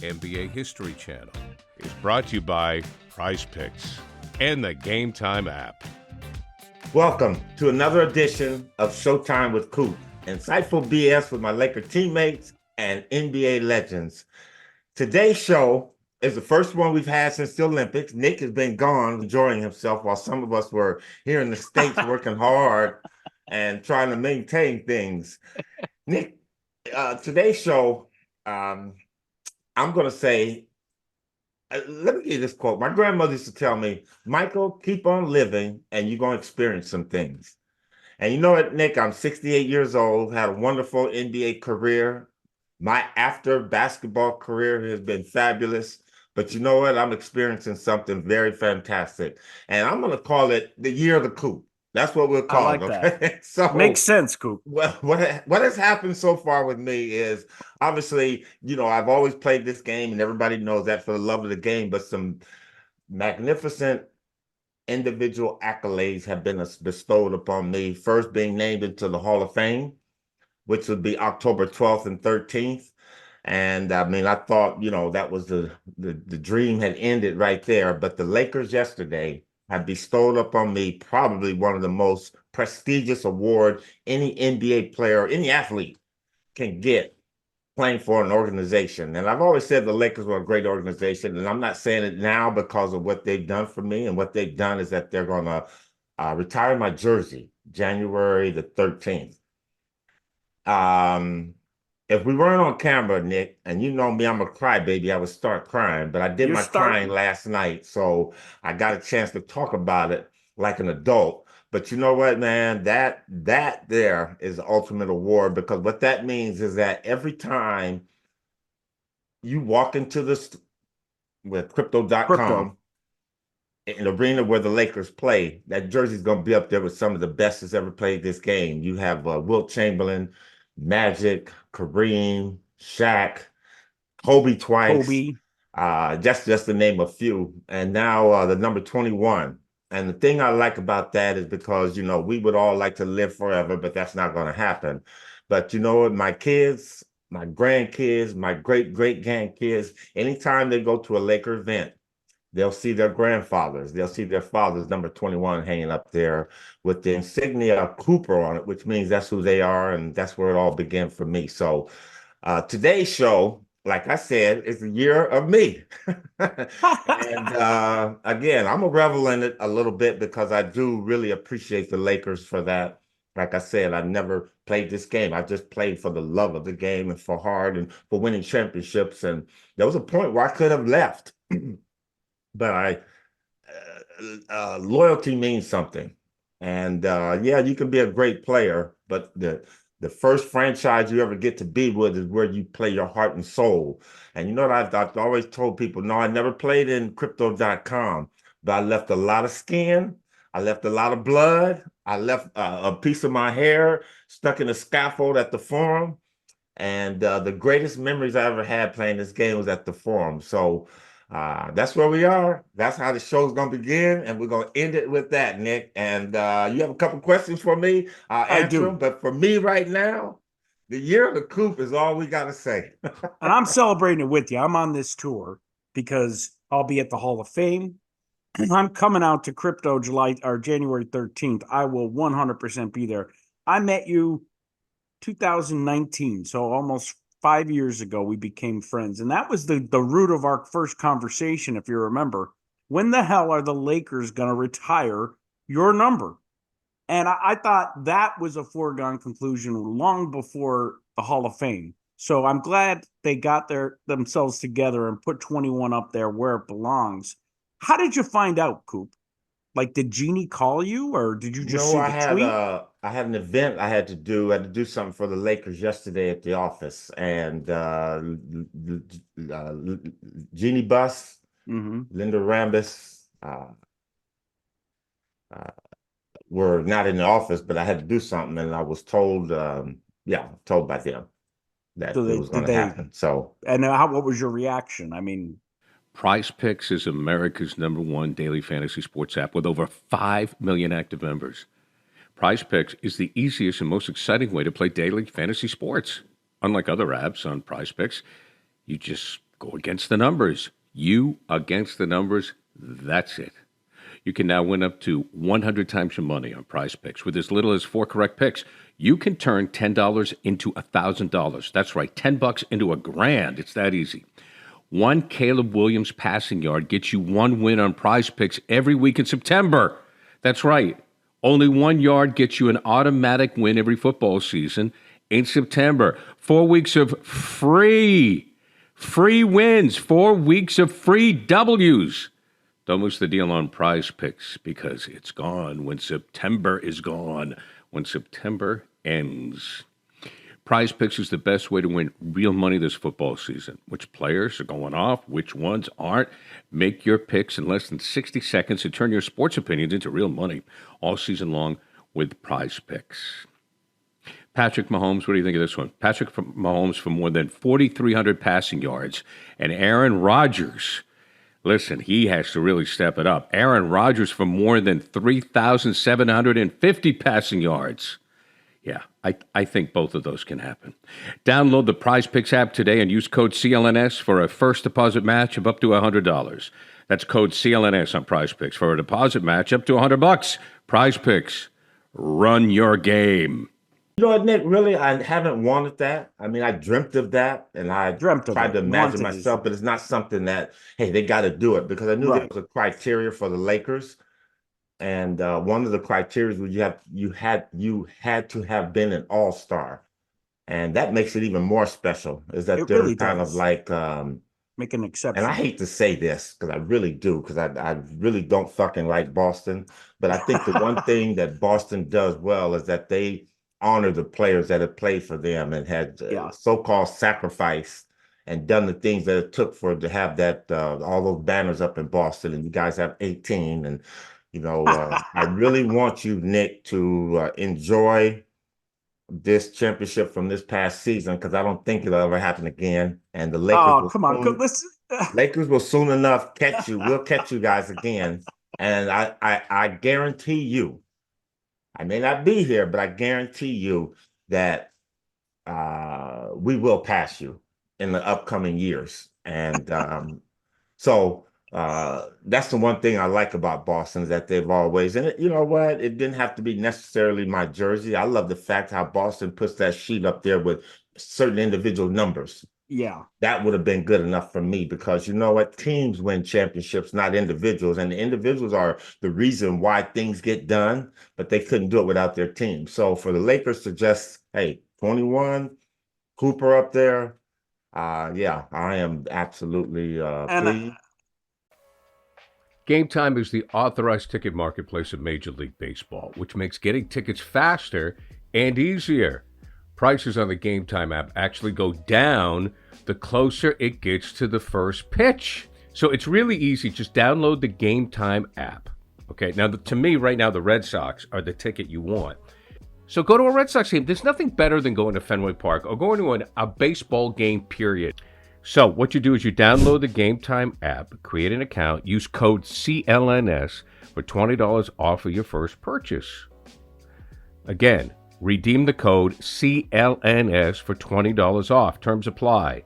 NBA History Channel is brought to you by Prize Picks and the Game Time app. Welcome to another edition of Showtime with Coup, insightful BS with my Laker teammates and NBA legends. Today's show is the first one we've had since the Olympics. Nick has been gone enjoying himself while some of us were here in the States working hard and trying to maintain things. Nick, today's show, I'm going to say, let me give you this quote. My grandmother used to tell me, Michael, keep on living and you're going to experience some things. And you know what, Nick, I'm 68 years old, had a wonderful NBA career. My after basketball career has been fabulous. But you know what? I'm experiencing something very fantastic. And I'm going to call it the year of the Coup. That's what we'll call it. Okay? So makes sense, Coop. Well, what has happened so far with me is obviously, I've always played this game and everybody knows that for the love of the game, but some magnificent individual accolades have been bestowed upon me. First being named into the Hall of Fame, which would be October 12th and 13th. And I mean, I thought, that was the dream had ended right there. But the Lakers yesterday have bestowed upon me probably one of the most prestigious award any NBA player, any athlete can get playing for an organization. And I've always said the Lakers were a great organization, and I'm not saying it now because of what they've done for me. And what they've done is that they're going to retire my jersey January the 13th. If we weren't on camera, Nick, and you know me, I'm a crybaby, I would start crying, but I did my crying last night, so I got a chance to talk about it like an adult. But you know what, man, that there is the ultimate award, because what that means is that every time you walk into this with crypto.com, an arena where the Lakers play, that jersey's going to be up there with some of the best that's ever played this game. You have Wilt Chamberlain, Magic, Kareem, Shaq, Kobe twice. Just to name a few. And now the number 21. And the thing I like about that is because, we would all like to live forever, but that's not going to happen. But you know what? My kids, my grandkids, my great-great-grandkids, anytime they go to a Laker event, they'll see their grandfathers. They'll see their father's number 21 hanging up there with the insignia Cooper on it, which means that's who they are, and that's where it all began for me. So today's show, like I said, is the year of me. And again, I'm a revel in it a little bit because I do really appreciate the Lakers for that. Like I said, I never played this game. I just played for the love of the game and for hard and for winning championships. And there was a point where I could have left. But loyalty means something. And yeah, you can be a great player, but the first franchise you ever get to be with is where you play your heart and soul. And you know what I've always told people, no, I never played in crypto.com, but I left a lot of skin. I left a lot of blood. I left a piece of my hair stuck in a scaffold at the Forum. And the greatest memories I ever had playing this game was at the Forum. So that's where we are. That's how the show's going to begin. And we're going to end it with that, Nick. And you have a couple questions for me. I'll answer them. But for me right now, the year of the Coup is all we got to say. And I'm celebrating it with you. I'm on this tour because I'll be at the Hall of Fame. I'm coming out to crypto January 13th. I will 100% be there. I met you 2019, so almost 5 years ago, we became friends. And that was the root of our first conversation, if you remember. When the hell are the Lakers going to retire your number? And I thought that was a foregone conclusion long before the Hall of Fame. So I'm glad they got themselves together and put 21 up there where it belongs. How did you find out, Coop? Like, did Jeannie call you, or did you just see the tweet? I had an event I had to do. I had to do something for the Lakers yesterday at the office, and Jeannie Buss, Linda Rambis were not in the office, but I had to do something, and I was told, told by them that it was going to happen. So, and what was your reaction? I mean, Prize Picks is America's #1 daily fantasy sports app with over 5 million active members. Prize Picks is the easiest and most exciting way to play daily fantasy sports. Unlike other apps on Prize Picks, you just Go against the numbers. You against the numbers. That's it. You can now win up to 100 times your money on Prize Picks. With as little as 4 correct picks, you can turn $10 into $1,000. That's right, $10 into $1,000. It's that easy. One Caleb Williams passing yard gets you 1 win on Prize Picks every week in September. That's right. Only 1 yard gets you an automatic win every football season in September. 4 weeks of free wins, 4 weeks of free W's. Don't miss the deal on Prize Picks because it's gone when September is gone, when September ends. Prize Picks is the best way to win real money this football season. Which players are going off, which ones aren't. Make your picks in less than 60 seconds and turn your sports opinions into real money all season long with Prize Picks. Patrick Mahomes, what do you think of this one? Patrick Mahomes for more than 4,300 passing yards, and Aaron Rodgers. Listen, he has to really step it up. Aaron Rodgers for more than 3,750 passing yards. Yeah, I think both of those can happen. Download the Prize Picks app today and use code CLNS for a first deposit match of up to $100. That's code CLNS on Prize Picks for a deposit match up to $100. Prize Picks, run your game. You know what, Nick? Really, I haven't wanted that. I mean, I dreamt of that, and I tried to imagine myself, but it's not something that, hey, they got to do it, because I knew there was a criteria for the Lakers, and one of the criteria was you had to have been an all-star, and that makes it even more special. Is that they're really kind of like make an exception. And I hate to say this because I really do, because I really don't fucking like Boston, but I think the one thing that Boston does well is that they honor the players that have played for them and had so-called sacrifice and done the things that it took for to have that all those banners up in Boston, and you guys have 18. And I really want you, Nick, to enjoy this championship from this past season, because I don't think it'll ever happen again. And the Lakers Lakers will soon enough catch you. We'll catch you guys again. And I guarantee you, I may not be here, but I guarantee you that we will pass you in the upcoming years. And so that's the one thing I like about Boston, is that they've always, and you know what? It didn't have to be necessarily my jersey. I love the fact how Boston puts that sheet up there with certain individual numbers. Yeah. That would have been good enough for me, because you know what? Teams win championships, not individuals. And the individuals are the reason why things get done, but they couldn't do it without their team. So for the Lakers to just, hey, 21, Cooper up there, yeah, I am absolutely pleased. Game Time is the authorized ticket marketplace of Major League Baseball, which makes getting tickets faster and easier. Prices on the Game Time app actually go down the closer it gets to the first pitch. So it's really easy. Just download the Game Time app. Okay, now to me right now, the Red Sox are the ticket you want. So go to a Red Sox game. There's nothing better than going to Fenway Park or going to a baseball game, period. So what you do is you download the Game Time app, create an account, use code CLNS for $20 off of your first purchase. Again, redeem the code CLNS for $20 off. Terms apply.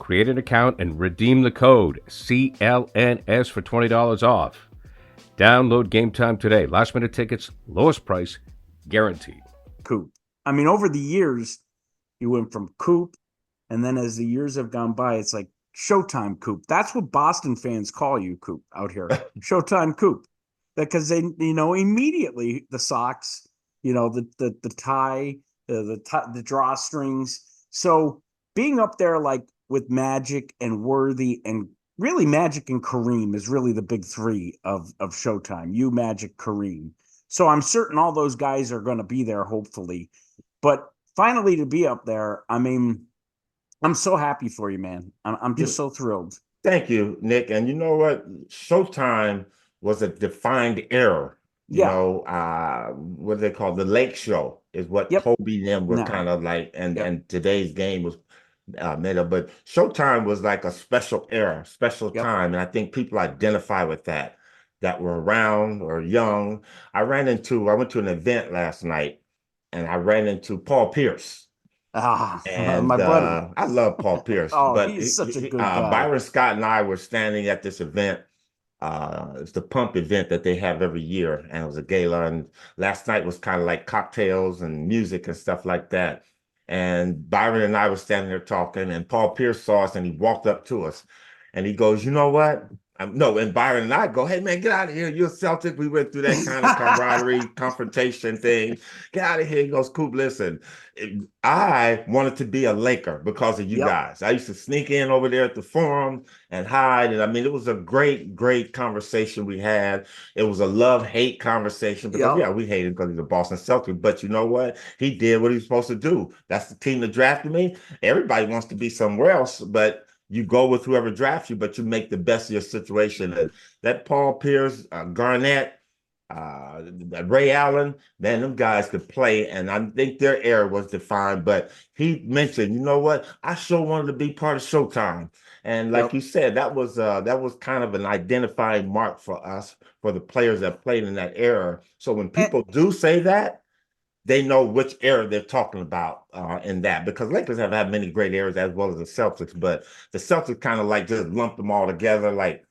Create an account and redeem the code CLNS for $20 off. Download Game Time today. Last minute tickets, lowest price, guaranteed. Coop. I mean, over the years, you went from Coop, and then as the years have gone by, it's like Showtime Coupe. That's what Boston fans call you, Coop, out here. Showtime Coupe. Because they, immediately the Sox, the tie, the drawstrings. So being up there like with Magic and Worthy, and really Magic and Kareem is really the big three of Showtime. You, Magic, Kareem. So I'm certain all those guys are going to be there, hopefully. But finally to be up there, I mean, I'm so happy for you, man. I'm just so thrilled. Thank you, Nick. And you know what? Showtime was a defined era. What do they call the Lake Show is what Kobe and them were kind of like, and today's game was made up. But Showtime was like a special era, special time, and I think people identify with that were around or young. I went to an event last night, and I ran into Paul Pierce, My And buddy. I love Paul Pierce, Oh, but he's such a good guy. Byron Scott and I were standing at this event. It's the pump event that they have every year, and it was a gala. And last night was kind of like cocktails and music and stuff like that. And Byron and I were standing there talking, and Paul Pierce saw us, and he walked up to us, and he goes, "You know what?" No, and Byron and I go, "Hey man, get out of here! You're a Celtic." We went through that kind of camaraderie, confrontation thing. Get out of here. He goes, "Coop, listen, I wanted to be a Laker because of you Yep. guys. I used to sneak in over there at the Forum and hide. And I mean, it was a great, great conversation we had. It was a love-hate conversation because, Yep. yeah, we hated because he's a Boston Celtic. But you know what? He did what he was supposed to do. That's the team that drafted me. Everybody wants to be somewhere else, but you go with whoever drafts you, but you make the best of your situation. And that Paul Pierce, Garnett, uh, Ray Allen, man, them guys could play, and I think their era was defined. But he mentioned, you know what? I sure wanted to be part of Showtime, and like Yep. you said, that was kind of an identifying mark for us for the players that played in that era. So when And, people do say that, they know which era they're talking about in that because Lakers have had many great eras as well as the Celtics, but the Celtics kind of like just lump them all together like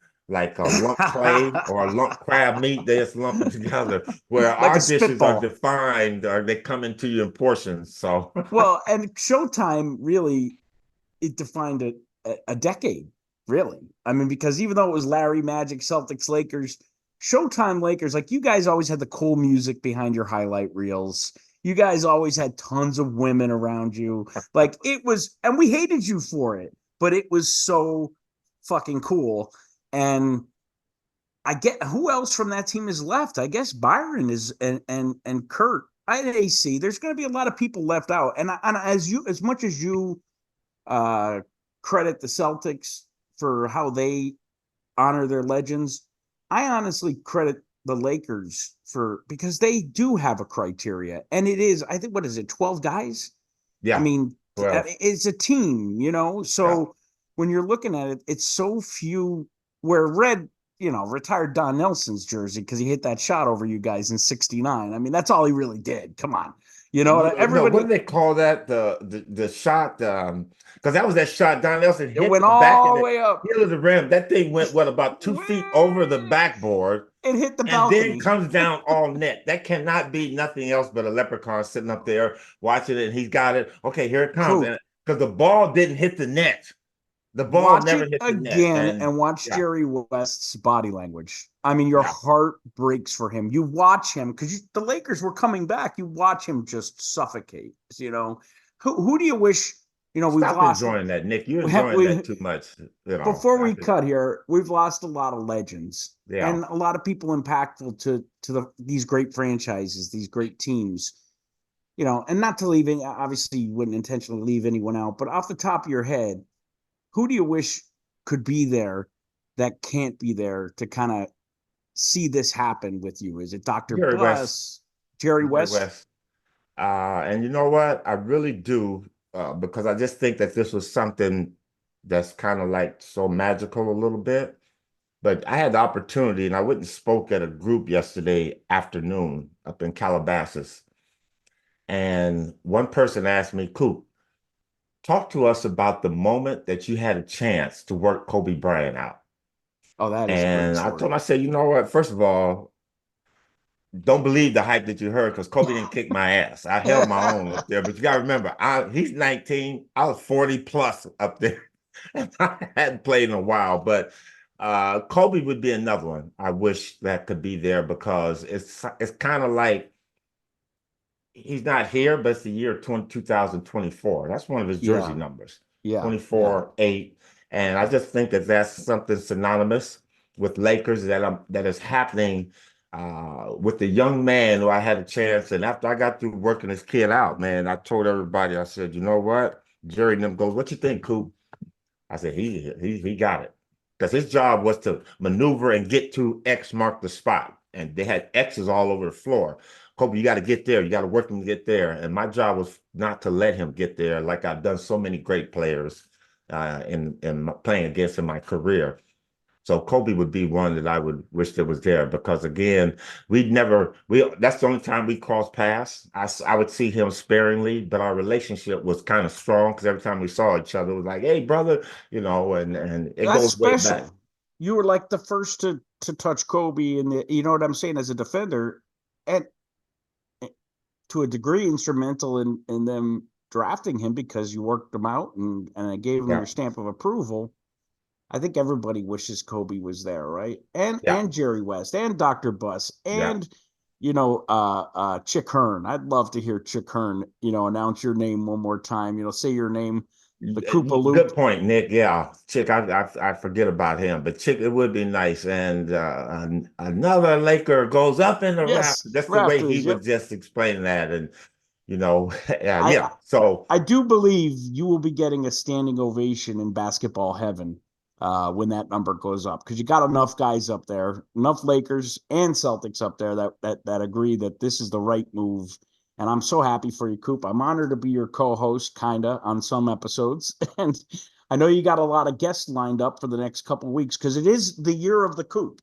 a lump clay or a lump crab meat. They just lump it together. Where like a our dishes are spitball. defined or they come into you in portions. So Well, and Showtime really it defined a decade, really. I mean, because even though it was Larry, Magic, Celtics, Lakers, Showtime Lakers, like you guys always had the cool music behind your highlight reels. You guys always had tons of women around you. Like it was, and we hated you for it, but it was so fucking cool. And I get who else from that team is left. I guess Byron is and Kurt. I at AC. There's going to be a lot of people left out, and as much as you uh, credit the Celtics for how they honor their legends. I honestly credit the Lakers for because they do have a criteria, and it is I think what is it 12 guys? I yeah, mean, 12. it's a team, you know. Yeah. So when you're looking at it, it's so few. Where Red, retired Don Nelson's jersey because he hit that shot over you guys in '69. I mean, that's all he really did. Come on, No, what do everybody. they call that? The shot, because that was that shot Don Nelson It hit went the back of all the the way up. heel of the rim. That thing went what about 2 feet over the Way backboard it hit the and then balcony. comes down all net. That cannot be nothing else but a leprechaun sitting up there watching it. And he's got it. Okay, here it comes. Coop, And because the ball didn't hit the net, the ball watch never it hit the net. again And and watch yeah, Jerry West's body language. I mean, your yeah. heart breaks for him. You watch him because the Lakers were coming back. You watch him just suffocate. Who do you wish? We've Stop lost. enjoying that, Nick. You're enjoying We that too much. You know, before we cut here, we've lost a lot of legends yeah. and a lot of people impactful to these great franchises, these great teams. And not to leave any, obviously you wouldn't intentionally leave anyone out, but off the top of your head, who do you wish could be there that can't be there to kind of see this happen with you? Is it Dr. Jerry West. Bless, Jerry Jerry West? West. And you know what? I really do, because I just think that this was something that's kind of like so magical a little bit. But I had the opportunity, and I went and spoke at a group yesterday afternoon up in Calabasas. And one person asked me, Coop, talk to us about the moment that you had a chance to work Kobe Bryant out. Oh, that is a great And I told story. him, I said, you know what? First of all, don't believe the hype that you heard because Kobe didn't kick my ass. I held my own up there. But you got to remember, he's 19. I was 40 plus up there. And I hadn't played in a while. But Kobe would be another one. I wish that could be there because it's kind of like he's not here, but it's the year 2024. That's one of his jersey Yeah, numbers, yeah, yeah. 24-8. And I just think that that's something synonymous with Lakers that is happening with the young man who I had a chance. And after I got through working this kid out, man, I told everybody, I said, you know what? Jerry and them goes, what you think, Coop? I said, he got it. Because his job was to maneuver and get to X mark the spot. And they had X's all over the floor. Kobe, you got to get there. You got to work him to get there. And my job was not to let him get there like I've done so many great players in playing against in my career. So Kobe would be one that I would wish that was there because again, that's the only time we crossed paths. I would see him sparingly, but our relationship was kind of strong because every time we saw each other, it was like, hey, brother, and it That's goes way back. special. You were like the first to touch Kobe, and you know what I'm saying, as a defender, and to a degree instrumental in them drafting him because you worked them out and I gave him your stamp of approval. I think everybody wishes Kobe was there, right? And Jerry West and Dr. Buss and Chick Hearn. I'd love to hear Chick Hearn, announce your name one more time. Say your name, the Koopa Loop. Good point, Nick. Yeah, Chick. I forget about him, but Chick, it would be nice. And another Laker goes up in the rafters. That's the way he would just explain that, and So I do believe you will be getting a standing ovation in basketball heaven when that number goes up, because you got enough guys up there, enough Lakers and Celtics up there that agree that this is the right move. And I'm so happy for you, Coop. I'm honored to be your co-host, kinda, on some episodes. And I know you got a lot of guests lined up for the next couple of weeks because it is the year of the Coop.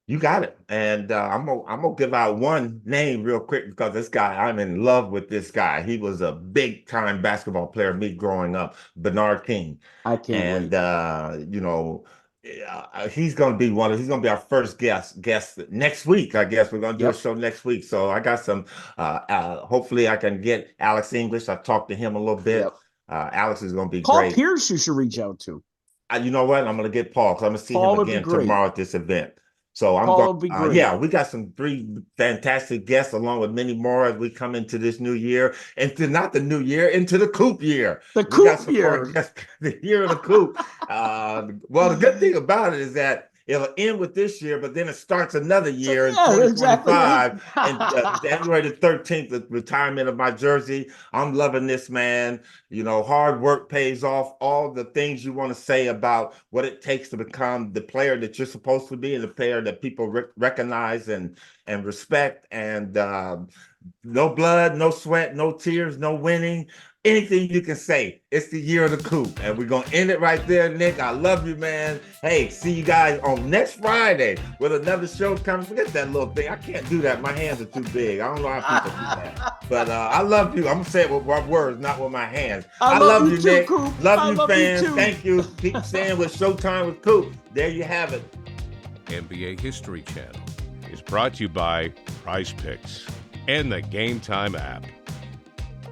You got it. And I'm gonna give out one name real quick because this guy, I'm in love with this guy. He was a big time basketball player, me growing up, Bernard King. I can't wait. He's gonna be our first guest next week. I guess we're gonna do a show next week. So I got some hopefully I can get Alex English. I talked to him a little bit. Alex is gonna be great. Paul Pierce you should reach out to. You know what? I'm gonna get Paul because I'm gonna see him again tomorrow at this event. So I'm going. We got some 3 fantastic guests along with many more as we come into this new year, into not the new year, into the Coop year. The Coop year, the year of the Coop. Well, the good thing about it is that it'll end with this year, but then it starts another year in 2025. Exactly. And January the 13th, the retirement of my jersey. I'm loving this, man. Hard work pays off. All the things you want to say about what it takes to become the player that you're supposed to be and the player that people recognize and respect. And no blood, no sweat, no tears, no winning. Anything you can say. It's the year of the Coup. And we're going to end it right there, Nick. I love you, man. Hey, see you guys on next Friday with another show coming. Forget that little thing. I can't do that. My hands are too big. I don't know how people do that. But I love you. I'm going to say it with my words, not with my hands. I love you, Nick. Coop. Love you, fans. Thank you. Keep saying with Showtime with Coup. There you have it. NBA History Channel is brought to you by Prize Picks and the Game Time app.